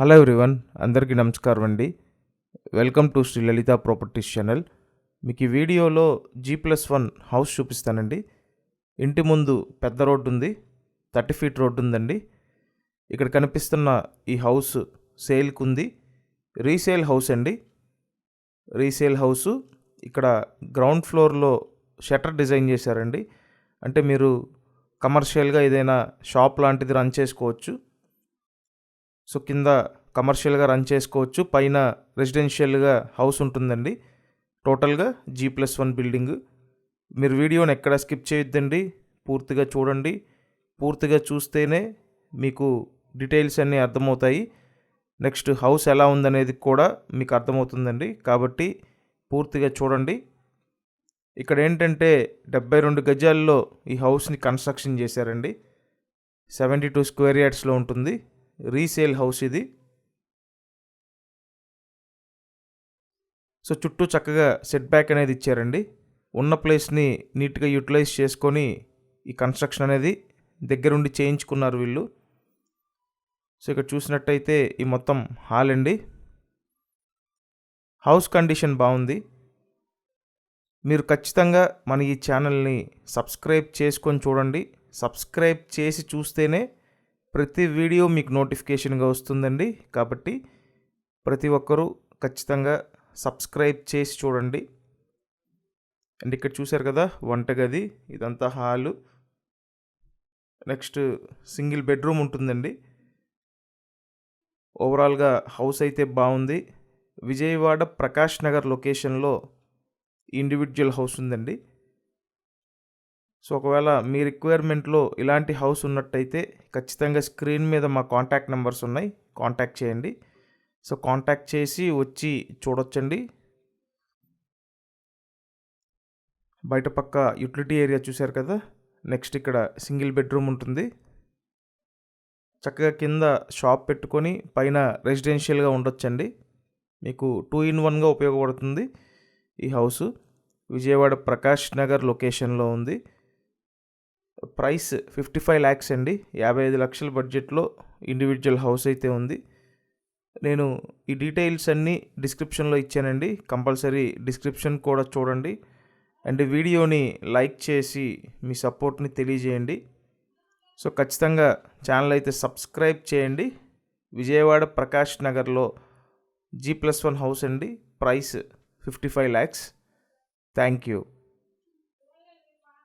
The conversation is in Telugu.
హలో ఎవ్రీవన్, అందరికీ నమస్కారం అండి. Welcome to Shri Lalitha properties channel. మీకు ఈ వీడియోలో G+1 హౌస్ చూపిస్తానండి. ఇంటి ముందు పెద్ద రోడ్డు ఉంది, 30 ఫీట్ రోడ్డు ఉందండి. ఇక్కడ కనిపిస్తున్న ఈ హౌస్ సేల్కి ఉంది. రీసేల్ హౌస్ అండి. రీసేల్ హౌసు ఇక్కడ గ్రౌండ్ ఫ్లోర్లో షట్టర్ డిజైన్ చేశారండి. అంటే మీరు కమర్షియల్గా ఏదైనా షాప్ లాంటిది రన్ చేసుకోవచ్చు. సో కింద కమర్షియల్గా రన్ చేసుకోవచ్చు, పైన రెసిడెన్షియల్గా హౌస్ ఉంటుందండి. టోటల్గా G+1 బిల్డింగ్. మీరు వీడియోని ఎక్కడ స్కిప్ చేయొద్దండి, పూర్తిగా చూడండి. పూర్తిగా చూస్తేనే మీకు డీటెయిల్స్ అన్నీ అర్థమవుతాయి. నెక్స్ట్ హౌస్ ఎలా ఉందనేది కూడా మీకు అర్థమవుతుందండి. కాబట్టి పూర్తిగా చూడండి. ఇక్కడ ఏంటంటే 72 గజాల్లో ఈ హౌస్ని కన్స్ట్రక్షన్ చేశారండి. 72 స్క్వేర్ యార్డ్స్లో ఉంటుంది. రీసేల్ హౌస్ ఇది. సో చుట్టూ చక్కగా సెట్ బ్యాక్ అనేది ఇచ్చారండి. ఉన్న ప్లేస్ని నీట్గా యూటిలైజ్ చేసుకొని ఈ కన్స్ట్రక్షన్ అనేది దగ్గరుండి చేయించుకున్నారు వీళ్ళు. సో ఇక్కడ చూసినట్టయితే ఈ మొత్తం హాల్ అండి. హౌస్ కండిషన్ బాగుంది. మీరు ఖచ్చితంగా మన ఈ ఛానల్ని సబ్స్క్రైబ్ చేసుకొని చూడండి. సబ్స్క్రైబ్ చేసి చూస్తేనే ప్రతి వీడియో మీకు నోటిఫికేషన్గా వస్తుందండి. కాబట్టి ప్రతి ఒక్కరూ ఖచ్చితంగా సబ్స్క్రైబ్ చేసి చూడండి. అండ్ ఇక్కడ చూశారు కదా వంటగది, ఇదంతా హాలు. నెక్స్ట్ సింగిల్ బెడ్రూమ్ ఉంటుందండి. ఓవరాల్గా హౌస్ అయితే బాగుంది. విజయవాడ ప్రకాష్ నగర్ లొకేషన్లో ఇండివిజువల్ హౌస్ ఉందండి. సో ఒకవేళ మీ రిక్వైర్మెంట్లో ఇలాంటి హౌస్ ఉన్నట్టయితే ఖచ్చితంగా స్క్రీన్ మీద మా కాంటాక్ట్ నెంబర్స్ ఉన్నాయి, కాంటాక్ట్ చేయండి. సో కాంటాక్ట్ చేసి వచ్చి చూడొచ్చండి. బయట పక్క యూటిలిటీ ఏరియా చూశారు కదా. నెక్స్ట్ ఇక్కడ సింగిల్ బెడ్రూమ్ ఉంటుంది. చక్కగా కింద షాప్ పెట్టుకొని పైన రెసిడెన్షియల్గా ఉండొచ్చండి. మీకు 2-in-1గా ఉపయోగపడుతుంది ఈ హౌసు. విజయవాడ ప్రకాష్ నగర్ లొకేషన్లో ఉంది. ప్రైస్ 55 lakhs అండి. 55 లక్షల బడ్జెట్లో ఇండివిజువల్ హౌస్ అయితే ఉంది. నేను ఈ డీటెయిల్స్ అన్నీ డిస్క్రిప్షన్లో ఇచ్చానండి. కంపల్సరీ డిస్క్రిప్షన్ కూడా చూడండి. అండ్ వీడియోని లైక్ చేసి మీ సపోర్ట్ని తెలియజేయండి. సో ఖచ్చితంగా ఛానల్ అయితే సబ్స్క్రైబ్ చేయండి. విజయవాడ ప్రకాష్ నగర్లో G+1 హౌస్ అండి. Price 55 lakhs. Thank you.